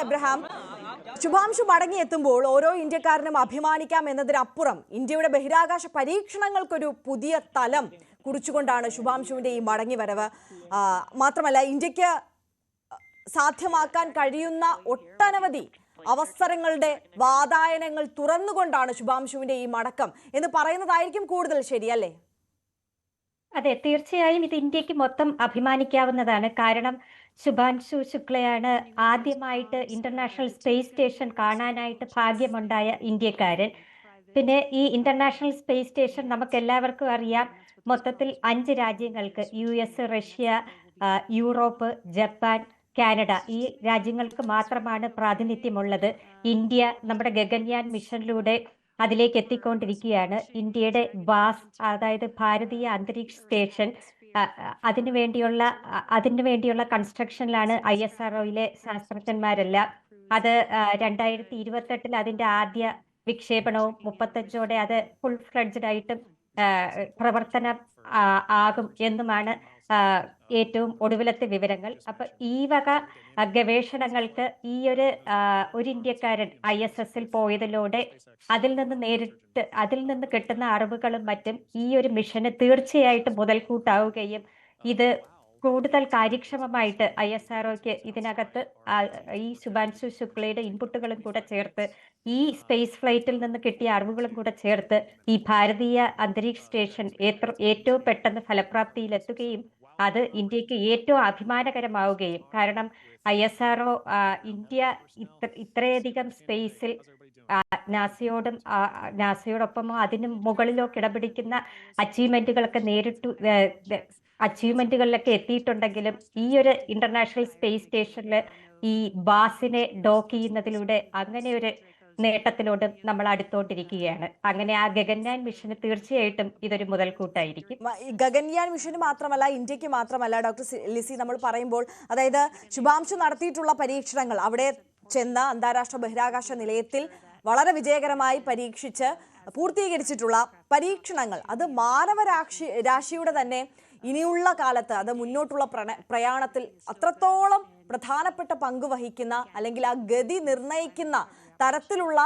Abraham, Shubhanshu മടങ്ങിയെത്തുമ്പോൾ ഓരോ ഇന്ത്യക്കാരനും അഭിമാനിക്കാം എന്നതിനപ്പുറം ഇന്ത്യയുടെ ബഹിരാകാശ പരീക്ഷണങ്ങൾക്കൊരു പുതിയ തലം കുറിച്ചുകൊണ്ടാണ് ശുഭാംശുവിന്റെ ഈ മടങ്ങിവരവ്. മാത്രമല്ല, ഇന്ത്യക്ക് സാധ്യമാക്കാൻ കഴിയുന്ന ഒട്ടനവധി അവസരങ്ങളുടെ വാതായനങ്ങൾ തുറന്നുകൊണ്ടാണ് ശുഭാംശുവിന്റെ ഈ മടക്കം എന്ന് പറയുന്നതായിരിക്കും കൂടുതൽ ശരിയല്ലേ? അതെ, തീർച്ചയായും ഇത് ഇന്ത്യക്ക് മൊത്തം അഭിമാനിക്കാവുന്നതാണ്. കാരണം ശുഭാൻശു ശുക്ലയാണ് ആദ്യമായിട്ട് ഇന്റർനാഷണൽ സ്പേസ് സ്റ്റേഷൻ കാണാനായിട്ട് ഭാഗ്യമുണ്ടായ ഇന്ത്യക്കാരൻ. പിന്നെ ഈ ഇന്റർനാഷണൽ സ്പേസ് സ്റ്റേഷൻ നമുക്ക് എല്ലാവർക്കും അറിയാം, മൊത്തത്തിൽ 5 രാജ്യങ്ങൾക്ക്, US, Russia, Europe, Japan, Canada, ഈ രാജ്യങ്ങൾക്ക് മാത്രമാണ് പ്രാതിനിധ്യമുള്ളത്. ഇന്ത്യ നമ്മുടെ ഗഗൻയാൻ മിഷനിലൂടെ അതിലേക്ക് എത്തിക്കൊണ്ടിരിക്കുകയാണ്. ഇന്ത്യയുടെ ബാസ്, അതായത് ഭാരതീയ അന്തരീക്ഷ സ്റ്റേഷൻ, അതിനു വേണ്ടിയുള്ള കൺസ്ട്രക്ഷനിലാണ് ISROയിലെ ശാസ്ത്രജ്ഞന്മാരെല്ലാം. അത് 2028 അതിന്റെ ആദ്യ വിക്ഷേപണവും 35ഓടെ അത് ഫുൾ ഫ്ലെഡ്ജ്ഡ് ആയിട്ടും പ്രവർത്തനം ആകും എന്നുമാണ് ഏറ്റവും ഒടുവിലത്തെ വിവരങ്ങൾ. അപ്പൊ ഈ വക ഗവേഷണങ്ങൾക്ക് ഈ ഒരു ഇന്ത്യക്കാരൻ ISSൽ പോയതിലൂടെ അതിൽ നിന്ന് കിട്ടുന്ന അറിവുകളും മറ്റും ഈ ഒരു മിഷന് തീർച്ചയായിട്ടും മുതൽക്കൂട്ടാവുകയും ഇത് കൂടുതൽ കാര്യക്ഷമമായിട്ട് ISROയ്ക്ക് ഇതിനകത്ത് ഈ ശുഭാൻശു ശുക്ലയുടെ ഇൻപുട്ടുകളും കൂടെ ചേർത്ത്, ഈ സ്പേസ് ഫ്ലൈറ്റിൽ നിന്ന് കിട്ടിയ അറിവുകളും കൂടെ ചേർത്ത് ഈ ഭാരതീയ അന്തരീക്ഷ സ്റ്റേഷൻ ഏറ്റവും പെട്ടെന്ന് ഫലപ്രാപ്തിയിലെത്തുകയും അത് ഇന്ത്യക്ക് ഏറ്റവും അഭിമാനകരമാവുകയും, കാരണം ISRO ഇന്ത്യ ഇത്രയധികം സ്പേസിൽ നാസയോടൊപ്പമോ അതിന് മുകളിലോ കിടപിടിക്കുന്ന അച്ചീവ്മെന്റുകളിലൊക്കെ എത്തിയിട്ടുണ്ടെങ്കിലും ഈ ഒരു ഇന്റർനാഷണൽ സ്പേസ് സ്റ്റേഷനിൽ ഈ ബാസിനെ ഡോക്ക് ചെയ്യുന്നതിലൂടെ അങ്ങനെ ഒരു നേട്ടത്തിലോട്ട് നമ്മൾ അടുത്തോണ്ടിരിക്കുകയാണ്. അങ്ങനെ ആ ഗഗൻയാൻ മിഷന് തീർച്ചയായിട്ടും ഇതൊരു മുതൽക്കൂട്ടായിരിക്കും. ഗഗൻയാൻ മിഷന് മാത്രമല്ല, ഇന്ത്യക്ക് മാത്രമല്ല ഡോക്ടർ ലിസി, നമ്മൾ പറയുമ്പോൾ അതായത് ശുഭാംശു നടത്തിയിട്ടുള്ള പരീക്ഷണങ്ങൾ, അവിടെ ചെന്ന അന്താരാഷ്ട്ര ബഹിരാകാശ നിലയത്തിൽ വളരെ വിജയകരമായി പരീക്ഷിച്ച് പൂർത്തീകരിച്ചിട്ടുള്ള പരീക്ഷണങ്ങൾ, അത് മാനവരാശിയുടെ തന്നെ ഇനിയുള്ള കാലത്ത്, അത് മുന്നോട്ടുള്ള പ്രയാണത്തിൽ അത്രത്തോളം പ്രധാനപ്പെട്ട പങ്ക് വഹിക്കുന്ന, അല്ലെങ്കിൽ ആ ഗതി നിർണയിക്കുന്ന തരത്തിലുള്ള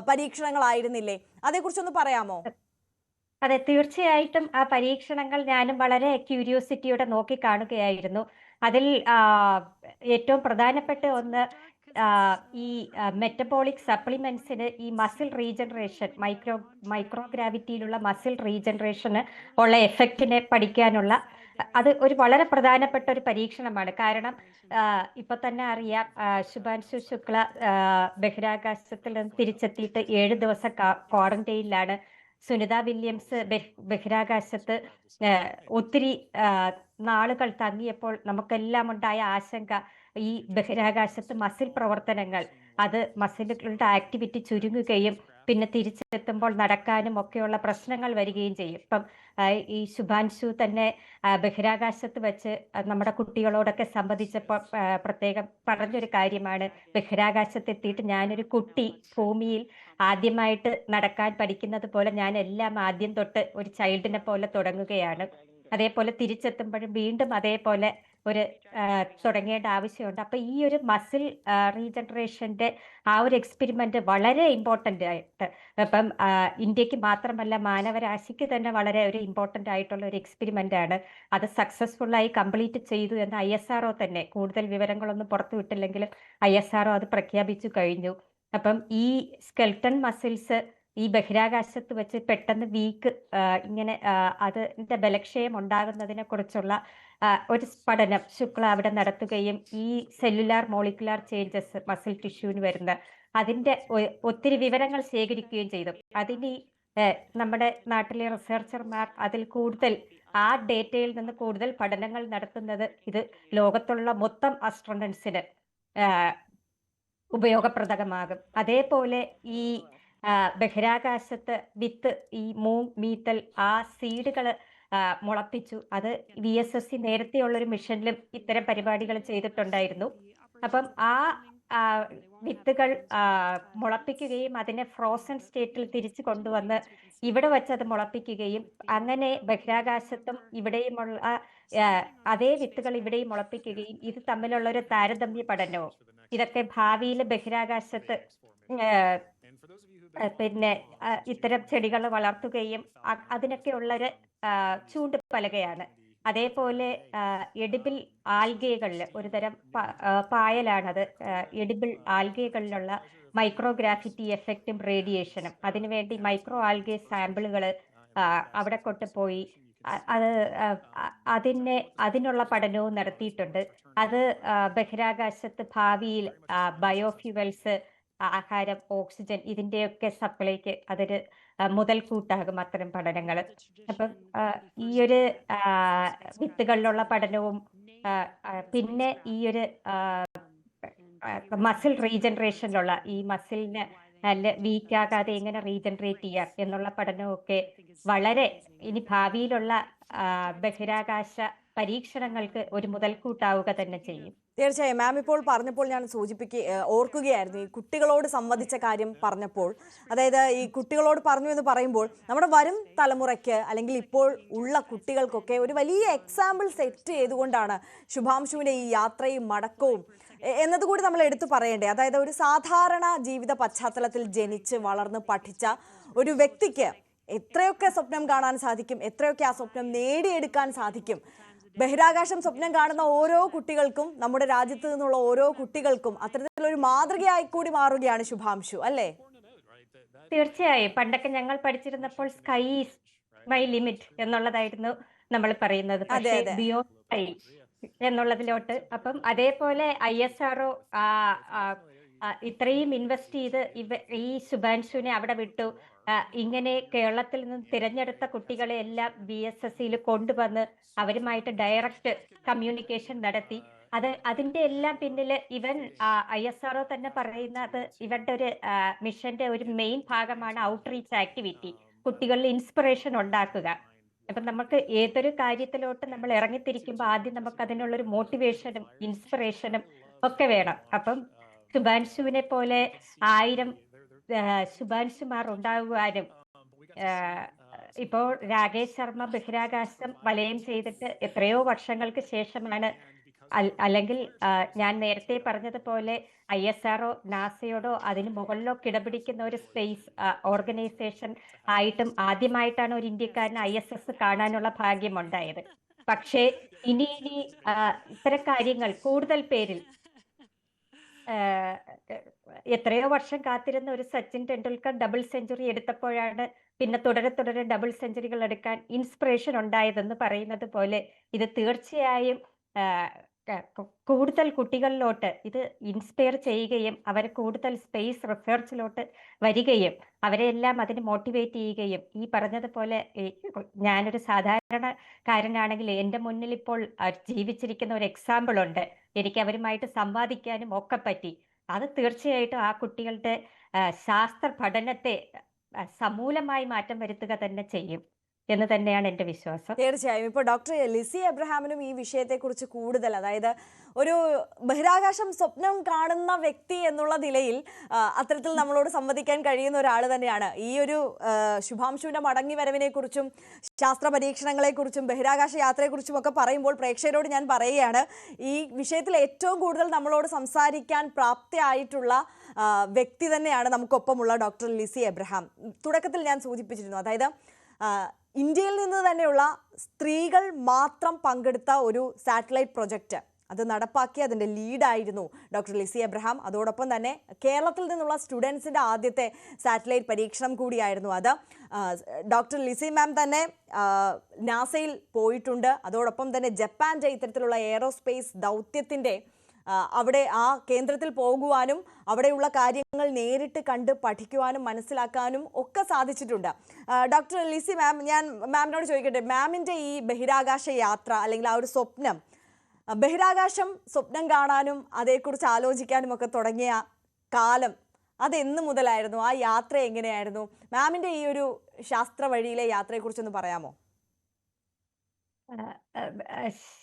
പരീക്ഷണങ്ങളായിരുന്നില്ലേ? അതേക്കുറിച്ചൊന്ന് പറയാമോ? അതെ, തീർച്ചയായിട്ടും ആ പരീക്ഷണങ്ങൾ ഞാനും വളരെ ക്യൂരിയോസിറ്റിയോടെ നോക്കിക്കാണുകയായിരുന്നു. അതിൽ ഏറ്റവും പ്രധാനപ്പെട്ട ഒന്ന്, ഈ മെറ്റബോളിക് സപ്ലിമെന്റ്സിന് ഈ മസിൽ റീജനറേഷൻ, മൈക്രോഗ്രാവിറ്റിയിലുള്ള മസിൽ റീജനറേഷന് ഉള്ള എഫക്റ്റിനെ പഠിക്കാനുള്ള അത് ഒരു വളരെ പ്രധാനപ്പെട്ട ഒരു പരീക്ഷണമാണ്. കാരണം ഇപ്പൊ തന്നെ അറിയാം, ശുഭാൻശു ശുക്ല ബഹിരാകാശത്തിൽ നിന്ന് തിരിച്ചെത്തിയിട്ട് 7 ദിവസം ക്വാറന്റൈനിലാണ്. സുനിത വില്യംസ് ബഹിരാകാശത്ത് ഒത്തിരി നാളുകൾ തങ്ങിയപ്പോൾ നമുക്കെല്ലാം ഉണ്ടായ ആശങ്ക, ഈ ബഹിരാകാശത്ത് മസിൽ പ്രവർത്തനങ്ങൾ, അത് മസിലുകളുടെ ആക്ടിവിറ്റി ചുരുങ്ങുകയും പിന്നെ തിരിച്ചെത്തുമ്പോൾ നടക്കാനും ഒക്കെയുള്ള പ്രശ്നങ്ങൾ വരികയും ചെയ്യും. ഇപ്പം ഈ ശുഭാൻശു തന്നെ ബഹിരാകാശത്ത് വെച്ച് നമ്മുടെ കുട്ടികളോടൊക്കെ സംവദിച്ചപ്പോൾ പ്രത്യേകം പറഞ്ഞൊരു കാര്യമാണ്, ബഹിരാകാശത്ത് എത്തിയിട്ട് ഞാനൊരു കുട്ടി ഭൂമിയിൽ ആദ്യമായിട്ട് നടക്കാൻ പഠിക്കുന്നത് പോലെ ഞാൻ എല്ലാം ആദ്യം തൊട്ട് ഒരു ചൈൽഡിനെ പോലെ തുടങ്ങുകയാണ്. അതേപോലെ തിരിച്ചെത്തുമ്പോഴും വീണ്ടും അതേപോലെ ഒരു തുടങ്ങേണ്ട ആവശ്യമുണ്ട്. അപ്പൊ ഈ ഒരു മസിൽ റീജനറേഷന്റെ ആ ഒരു എക്സ്പെരിമെന്റ് വളരെ ഇമ്പോർട്ടന്റ് ആയിട്ട്, ഇപ്പം ഇന്ത്യക്ക് മാത്രമല്ല മാനവരാശിക്ക് തന്നെ വളരെ ഒരു ഇമ്പോർട്ടന്റ് ആയിട്ടുള്ള ഒരു എക്സ്പെരിമെന്റ് ആണ്. അത് സക്സസ്ഫുള്ളായി കംപ്ലീറ്റ് ചെയ്തു എന്ന് ISRO തന്നെ, കൂടുതൽ വിവരങ്ങളൊന്നും പുറത്തുവിട്ടില്ലെങ്കിലും ISRO അത് പ്രഖ്യാപിച്ചു കഴിഞ്ഞു. അപ്പം ഈ സ്കെൽട്ടൺ മസിൽസ് ഈ ബഹിരാകാശത്ത് വെച്ച് പെട്ടെന്ന് വീക്ക്, ഇങ്ങനെ അതിന്റെ ബലക്ഷയം ഉണ്ടാകുന്നതിനെ കുറിച്ചുള്ള ഒരു പഠനം ശുക്ല അവിടെ നടത്തുകയും ഈ സെല്ലുലാർ മോളിക്കുലാർ ചേഞ്ചസ് മസിൽ ടിഷ്യൂവിന് വരുന്ന അതിന്റെ ഒത്തിരി വിവരങ്ങൾ ശേഖരിക്കുകയും ചെയ്തു. അതിന് നമ്മുടെ നാട്ടിലെ റിസർച്ചർമാർ അതിൽ കൂടുതൽ ആ ഡേറ്റയിൽ നിന്ന് കൂടുതൽ പഠനങ്ങൾ നടത്തുന്നത് ഇത് ലോകത്തുള്ള മൊത്തം ആസ്ട്രോണറ്റ്സിന് ഉപയോഗപ്രദമാകും. അതേപോലെ ഈ ബഹിരാകാശത്ത് വിത്ത്, ഈ മൂങ് മീത്തൽ, ആ സീഡുകൾ മുളപ്പിച്ചു. അത് VSSC നേരത്തെയുള്ളൊരു മിഷനിലും ഇത്തരം പരിപാടികൾ ചെയ്തിട്ടുണ്ടായിരുന്നു. അപ്പം ആ വിത്തുകൾ മുളപ്പിക്കുകയും അതിനെ ഫ്രോസൺ സ്റ്റേറ്റിൽ തിരിച്ചു കൊണ്ടുവന്ന് ഇവിടെ വെച്ച് അത് മുളപ്പിക്കുകയും, അങ്ങനെ ബഹിരാകാശത്തും ഇവിടെയുമുള്ള അതേ വിത്തുകൾ ഇവിടെയും മുളപ്പിക്കുകയും ഇത് തമ്മിലുള്ള ഒരു താരതമ്യ പഠനവും ഇതൊക്കെ ഭാവിയിൽ ബഹിരാകാശത്ത് പിന്നെ ഇത്തരം ചെടികൾ വളർത്തുകയും അതിനൊക്കെയുള്ളൊരു ചൂണ്ടുപലകയാണ്. അതേപോലെ എഡിബിൾ ആൽഗകളിൽ ഒരു തരം പായലാണത്. എഡിബിൾ ആൽഗകളിലുള്ള മൈക്രോഗ്രാഫിറ്റി എഫക്റ്റും റേഡിയേഷനും അതിനുവേണ്ടി മൈക്രോ ആൽഗെ സാമ്പിളുകൾ അവിടെ കൊണ്ടുപോയി അത് അതിനുള്ള പഠനവും നടത്തിയിട്ടുണ്ട്. അത് ബഹിരാകാശത്ത് ഭാവിയിൽ ബയോഫ്യൂവൽസ്, ആഹാരം, ഓക്സിജൻ ഇതിന്റെയൊക്കെ സപ്ലൈക്ക് അതൊരു മുതൽക്കൂട്ടാകും അത്തരം പഠനങ്ങൾ. അപ്പം ഈ ഒരു വിത്തുകളിലുള്ള പഠനവും പിന്നെ ഈ ഒരു മസിൽ റീജനറേഷനിലുള്ള ഈ മസിലിന് നല്ല വീക്കാകാതെ എങ്ങനെ റീജനറേറ്റ് ചെയ്യാം എന്നുള്ള പഠനമൊക്കെ വളരെ ഇനി ഭാവിയിലുള്ള ബഹിരാകാശ പരീക്ഷണങ്ങൾക്ക് ഒരു മുതൽക്കൂട്ടാവുക തന്നെ ചെയ്യും. തീർച്ചയായും മാം ഇപ്പോൾ പറഞ്ഞപ്പോൾ ഞാൻ ഓർക്കുകയായിരുന്നു ഈ കുട്ടികളോട് സംവദിച്ച കാര്യം പറഞ്ഞപ്പോൾ. അതായത് ഈ കുട്ടികളോട് പറഞ്ഞു എന്ന് പറയുമ്പോൾ നമ്മുടെ വരും തലമുറയ്ക്ക് അല്ലെങ്കിൽ ഇപ്പോൾ ഉള്ള കുട്ടികൾക്കൊക്കെ ഒരു വലിയ എക്സാമ്പിൾ സെറ്റ് ചെയ്തുകൊണ്ടാണ് ശുഭാംശുവിൻ്റെ ഈ യാത്രയും മടക്കവും എന്നതുകൂടി നമ്മൾ എടുത്തു പറയേണ്ടേ. അതായത് ഒരു സാധാരണ ജീവിത പശ്ചാത്തലത്തിൽ ജനിച്ച് വളർന്ന് പഠിച്ച ഒരു വ്യക്തിക്ക് എത്രയൊക്കെ സ്വപ്നം കാണാൻ സാധിക്കും, എത്രയൊക്കെ ആ സ്വപ്നം നേടിയെടുക്കാൻ സാധിക്കും. ബഹിരാകാശം സ്വപ്നം കാണുന്ന ഓരോ കുട്ടികൾക്കും, നമ്മുടെ രാജ്യത്ത് നിന്നുള്ള ഓരോ കുട്ടികൾക്കും അത്തരത്തിലൊരു മാതൃകയായി കൂടി മാറുകയാണ് ശുഭാംശു, അല്ലേ? തീർച്ചയായും. പണ്ടൊക്കെ ഞങ്ങൾ പഠിച്ചിരുന്നപ്പോൾ സ്കൈ ഈസ് മൈ ലിമിറ്റ് എന്നുള്ളതായിരുന്നു നമ്മൾ പറയുന്നത്. പക്ഷേ ബിയോണ്ട് സ്കൈ എന്നുള്ളതിലോട്ട് അപ്പം അതേപോലെ ISRO ഇത്രയും ഇൻവെസ്റ്റ് ചെയ്ത് ഈ ശുഭാംശുവിനെ അവിടെ വിട്ടു. ഇങ്ങനെ കേരളത്തിൽ നിന്ന് തിരഞ്ഞെടുത്ത കുട്ടികളെ എല്ലാം BSSCയിൽ കൊണ്ടുവന്ന് അവരുമായിട്ട് ഡയറക്റ്റ് കമ്മ്യൂണിക്കേഷൻ നടത്തി. അതിന്റെ എല്ലാം പിന്നിൽ ISRO തന്നെ പറയുന്നത് ഇവരുടെ ഒരു മിഷന്റെ ഒരു മെയിൻ ഭാഗമാണ് ഔട്ട്റീച്ച് ആക്ടിവിറ്റി, കുട്ടികളിൽ ഇൻസ്പിറേഷൻ ഉണ്ടാക്കുക. അപ്പം നമുക്ക് ഏതൊരു കാര്യത്തിലോട്ട് നമ്മൾ ഇറങ്ങിത്തിരിക്കുമ്പോൾ ആദ്യം നമുക്ക് അതിനുള്ളൊരു മോട്ടിവേഷനും ഇൻസ്പിറേഷനും ഒക്കെ വേണം. അപ്പം ശുഭാംശുവിനെ പോലെ 1000 ശുഭാംശുമാർ ഉണ്ടാകുവാനും ഇപ്പോൾ രാകേഷ് ശർമ്മ ബഹിരാകാശം വലയം ചെയ്തിട്ട് എത്രയോ വർഷങ്ങൾക്ക് ശേഷമാണ് അല്ലെങ്കിൽ ഞാൻ നേരത്തെ പറഞ്ഞതുപോലെ ISRO നാസയോടോ അതിന് മുകളിലോ കിടപിടിക്കുന്ന ഒരു സ്പേസ് ഓർഗനൈസേഷൻ ആയിട്ടും ആദ്യമായിട്ടാണ് ഒരു ഇന്ത്യക്കാരന് ISS കാണാനുള്ള ഭാഗ്യമുണ്ടായത്. പക്ഷേ ഇനി ഇത്തരം കാര്യങ്ങൾ കൂടുതൽ പേരിൽ എത്രയോ വർഷം കാത്തിരുന്ന ഒരു സച്ചിൻ ടെണ്ടുൽക്കർ ഡബിൾ സെഞ്ചുറി എടുത്തപ്പോഴാണ് പിന്നെ തുടരെ ഡബിൾ സെഞ്ചുറികൾ എടുക്കാൻ ഇൻസ്പിറേഷൻ ഉണ്ടായതെന്ന് പറയുന്നത് പോലെ ഇത് തീർച്ചയായും കൂടുതൽ കുട്ടികളിലോട്ട് ഇത് ഇൻസ്പയർ ചെയ്യുകയും അവരെ കൂടുതൽ സ്പേസ് റിസർച്ചിലോട്ട് വരികയും എല്ലാം അതിന് മോട്ടിവേറ്റ് ചെയ്യുകയും ഈ പറഞ്ഞതുപോലെ ഞാനൊരു സാധാരണക്കാരനാണെങ്കിൽ എൻ്റെ മുന്നിൽ ഇപ്പോൾ ജീവിച്ചിരിക്കുന്ന ഒരു എക്സാമ്പിൾ ഉണ്ട്. എനിക്ക് അവരുമായിട്ട് സംവാദിക്കാനും ഒക്കെ പറ്റി. അത് തീർച്ചയായിട്ടും ആ കുട്ടികളുടെ ശാസ്ത്ര പഠനത്തെ സമൂലമായി മാറ്റം വരുത്തുക തന്നെ ചെയ്യും എന്ന് തന്നെയാണ് എൻ്റെ വിശ്വാസം. തീർച്ചയായും. ഇപ്പോൾ ഡോക്ടർ ലിസി എബ്രഹാമിനും ഈ വിഷയത്തെക്കുറിച്ച് കൂടുതൽ, അതായത് ഒരു ബഹിരാകാശം സ്വപ്നം കാണുന്ന വ്യക്തി എന്നുള്ള നിലയിൽ അത്തരത്തിൽ നമ്മളോട് സംവദിക്കാൻ കഴിയുന്ന ഒരാൾ തന്നെയാണ്. ഈ ഒരു ശുഭാംശുവിൻ്റെ മടങ്ങി വരവിനെക്കുറിച്ചും ശാസ്ത്ര പരീക്ഷണങ്ങളെക്കുറിച്ചും ബഹിരാകാശ യാത്രയെക്കുറിച്ചും ഒക്കെ പറയുമ്പോൾ പ്രേക്ഷകരോട് ഞാൻ പറയുകയാണ്, ഈ വിഷയത്തിൽ ഏറ്റവും കൂടുതൽ നമ്മളോട് സംസാരിക്കാൻ പ്രാപ്തിയായിട്ടുള്ള വ്യക്തി തന്നെയാണ് നമുക്കൊപ്പമുള്ള ഡോക്ടർ ലിസി എബ്രഹാം. തുടക്കത്തിൽ ഞാൻ സൂചിപ്പിച്ചിരുന്നു, അതായത് ഇന്ത്യയിൽ നിന്ന് തന്നെയുള്ള സ്ത്രീകൾ മാത്രം പങ്കെടുത്ത ഒരു സാറ്റലൈറ്റ് പ്രൊജക്റ്റ് അത് നടപ്പാക്കി അതിൻ്റെ ലീഡായിരുന്നു ഡോക്ടർ ലിസി എബ്രഹാം. അതോടൊപ്പം തന്നെ കേരളത്തിൽ നിന്നുള്ള സ്റ്റുഡൻസിൻ്റെ ആദ്യത്തെ സാറ്റലൈറ്റ് പരീക്ഷണം കൂടിയായിരുന്നു അത്. ഡോക്ടർ ലിസി മാം തന്നെ നാസയിൽ പോയിട്ടുണ്ട്. അതോടൊപ്പം തന്നെ ജപ്പാൻ്റെ ഇത്തരത്തിലുള്ള എയറോസ്പേസ് ദൗത്യത്തിൻ്റെ അവിടെ ആ കേന്ദ്രത്തിൽ പോകുവാനും അവിടെയുള്ള കാര്യങ്ങൾ നേരിട്ട് കണ്ട് പഠിക്കുവാനും മനസ്സിലാക്കാനും ഒക്കെ സാധിച്ചിട്ടുണ്ട്. ഡോക്ടർ ലിസി മാം, ഞാൻ മാമിനോട് ചോദിക്കട്ടെ, മാമിൻ്റെ ഈ ബഹിരാകാശ യാത്ര അല്ലെങ്കിൽ ആ ഒരു സ്വപ്നം, ബഹിരാകാശം സ്വപ്നം കാണാനും അതേക്കുറിച്ച് ആലോചിക്കാനും ഒക്കെ തുടങ്ങിയ കാലം അതെന്ന് മുതലായിരുന്നു? ആ യാത്ര എങ്ങനെയായിരുന്നു? മാമിൻ്റെ ഈ ഒരു ശാസ്ത്ര വഴിയിലെ യാത്രയെക്കുറിച്ചൊന്ന് പറയാമോ?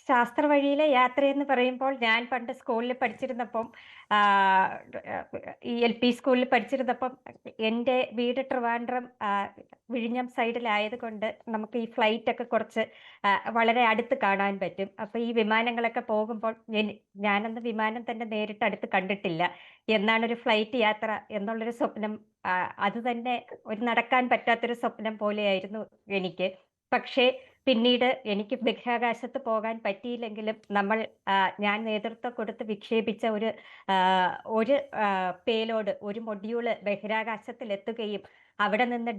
ശാസ്ത്ര വഴിയിലെ യാത്രയെന്ന് പറയുമ്പോൾ ഞാൻ പണ്ട് സ്കൂളിൽ പഠിച്ചിരുന്നപ്പം ആ, ഈ LP സ്കൂളിൽ പഠിച്ചിരുന്നപ്പം എൻ്റെ വീട് ട്രിവാൻഡ്രം വിഴിഞ്ഞം സൈഡിലായത് കൊണ്ട് നമുക്ക് ഈ ഫ്ലൈറ്റ് ഒക്കെ കുറച്ച് വളരെ അടുത്ത് കാണാൻ പറ്റും. അപ്പൊ ഈ വിമാനങ്ങളൊക്കെ പോകുമ്പോൾ ഞാനന്ന് വിമാനം തന്നെ നേരിട്ട് അടുത്ത് കണ്ടിട്ടില്ല. എന്നാണ് ഒരു ഫ്ലൈറ്റ് യാത്ര എന്നുള്ളൊരു സ്വപ്നം, അത് തന്നെ ഒരു നടക്കാൻ പറ്റാത്തൊരു സ്വപ്നം പോലെയായിരുന്നു എനിക്ക്. പക്ഷേ പിന്നീട് എനിക്ക് ബഹിരാകാശത്ത് പോകാൻ പറ്റിയില്ലെങ്കിലും ഞാൻ നേതൃത്വം കൊടുത്ത് വിക്ഷേപിച്ച ആ, ഒരു പേലോഡ്, ഒരു മൊഡ്യൂള് ബഹിരാകാശത്തിൽ എത്തുകയും അവിടെ നിന്ന്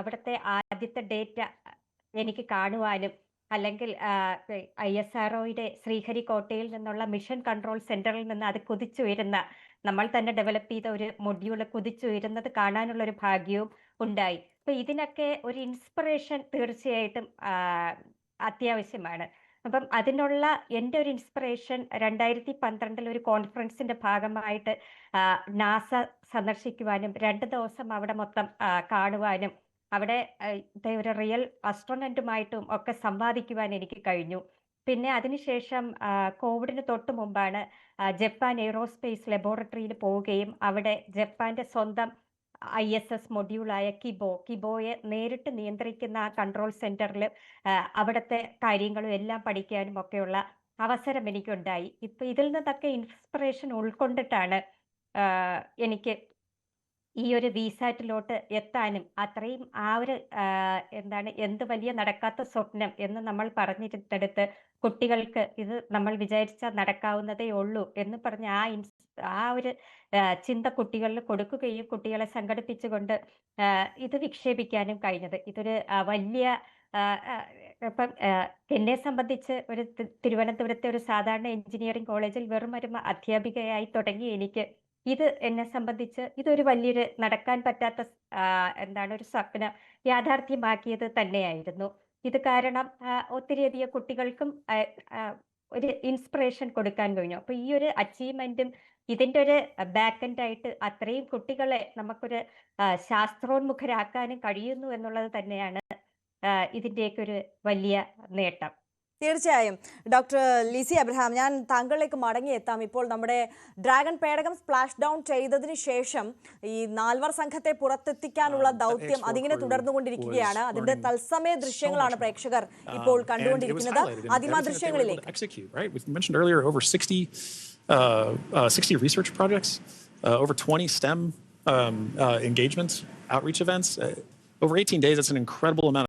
അവിടുത്തെ ആദ്യത്തെ ഡേറ്റ എനിക്ക് കാണുവാനും, അല്ലെങ്കിൽ ISROയുടെ ശ്രീഹരിക്കോട്ടയിൽ നിന്നുള്ള മിഷൻ കൺട്രോൾ സെന്ററിൽ നിന്ന് അത് കുതിച്ചുയരുന്ന, നമ്മൾ തന്നെ ഡെവലപ്പ് ചെയ്ത ഒരു മൊഡ്യൂള് കുതിച്ചുയരുന്നത് കാണാനുള്ള ഒരു ഭാഗ്യവും ഉണ്ടായി. അപ്പൊ ഇതിനൊക്കെ ഒരു ഇൻസ്പിറേഷൻ തീർച്ചയായിട്ടും അത്യാവശ്യമാണ്. അപ്പം അതിനുള്ള എൻ്റെ ഒരു ഇൻസ്പിറേഷൻ 2012 ഒരു കോൺഫറൻസിന്റെ ഭാഗമായിട്ട് നാസ സന്ദർശിക്കുവാനും 2 ദിവസം അവിടെ മൊത്തം കാണുവാനും, അവിടെ ഒരു റിയൽ അസ്ട്രോണന്റുമായിട്ടും ഒക്കെ സംവാദിക്കുവാൻ എനിക്ക് കഴിഞ്ഞു. പിന്നെ അതിനുശേഷം കോവിഡിന് തൊട്ട് മുമ്പാണ് ജപ്പാൻ എയ്റോസ്പേസ് ലബോറട്ടറിയിൽ പോവുകയും അവിടെ ജപ്പാന്റെ സ്വന്തം ISS മൊഡ്യൂളായ കിബോയെ നേരിട്ട് നിയന്ത്രിക്കുന്ന ആ കൺട്രോൾ സെന്ററിൽ അവിടുത്തെ കാര്യങ്ങളും എല്ലാം പഠിക്കാനും ഒക്കെയുള്ള അവസരം എനിക്കുണ്ടായി. ഇപ്പൊ ഇതിൽ നിന്നൊക്കെ ഇൻസ്പിറേഷൻ ഉൾക്കൊണ്ടിട്ടാണ് എനിക്ക് ഈ ഒരു വിസാറ്റിലോട്ട് എത്താനും, അത്രയും എന്ത് വലിയ നടക്കാത്ത സ്വപ്നം എന്ന് നമ്മൾ പറഞ്ഞിരുന്നിടത്ത് കുട്ടികൾക്ക് ഇത് നമ്മൾ വിചാരിച്ചാൽ നടക്കാവുന്നതേ ഉള്ളൂ എന്ന് പറഞ്ഞ ആ ഒരു ചിന്ത കുട്ടികളിൽ കൊടുക്കുകയും കുട്ടികളെ സംഘടിപ്പിച്ചുകൊണ്ട് ഇത് വിക്ഷേപിക്കാനും കഴിഞ്ഞത്. ഇതൊരു വലിയ ഇപ്പം എന്നെ സംബന്ധിച്ച് ഒരു തിരുവനന്തപുരത്തെ ഒരു സാധാരണ എഞ്ചിനീയറിംഗ് കോളേജിൽ വെറും ഒരു അധ്യാപികയായി തുടങ്ങി എനിക്ക് ഇത് എന്നെ സംബന്ധിച്ച് ഇതൊരു വലിയൊരു നടക്കാൻ പറ്റാത്ത ഒരു സ്വപ്നം യാഥാർത്ഥ്യമാക്കിയത് തന്നെയായിരുന്നു. ഇത് കാരണം ഒത്തിരിയധികം കുട്ടികൾക്കും ഒരു ഇൻസ്പിറേഷൻ കൊടുക്കാൻ കഴിഞ്ഞു. അപ്പൊ ഈ ഒരു അച്ചീവ്മെന്റും ഇതിന്റെ ഒരു ബാക്ക് എൻഡ് ആയിട്ട് അത്രയും കുട്ടികളെ നമുക്കൊരു ശാസ്ത്രോന്മുഖരാക്കാനും കഴിയുന്നു എന്നുള്ളത് തന്നെയാണ് ഇതിന്റെയൊക്കെ ഒരു വലിയ നേട്ടം. തീർച്ചയായും ഡോക്ടർ ലിസി അബ്രഹാം, ഞാൻ താങ്കളിലേക്ക് മടങ്ങിയെത്താം. ഇപ്പോൾ നമ്മുടെ ഡ്രാഗൺ പേടകം സ്പ്ലാഷ് ഡൗൺ ചെയ്തതിന് ശേഷം ഈ 4 സംഘത്തെ പുറത്തെത്തിക്കാനുള്ള ദൗത്യം അതിങ്ങനെ തുടർന്നുകൊണ്ടിരിക്കുകയാണ്. അതിന്റെ തത്സമയ ദൃശ്യങ്ങളാണ് പ്രേക്ഷകർ ഇപ്പോൾ കണ്ടുകൊണ്ടിരിക്കുന്നത്. ആദ്യമാ ദൃശ്യങ്ങളിലേക്ക്. 60 research projects, over 20 STEM engagements, outreach events, over 18 days. That's an incredible amount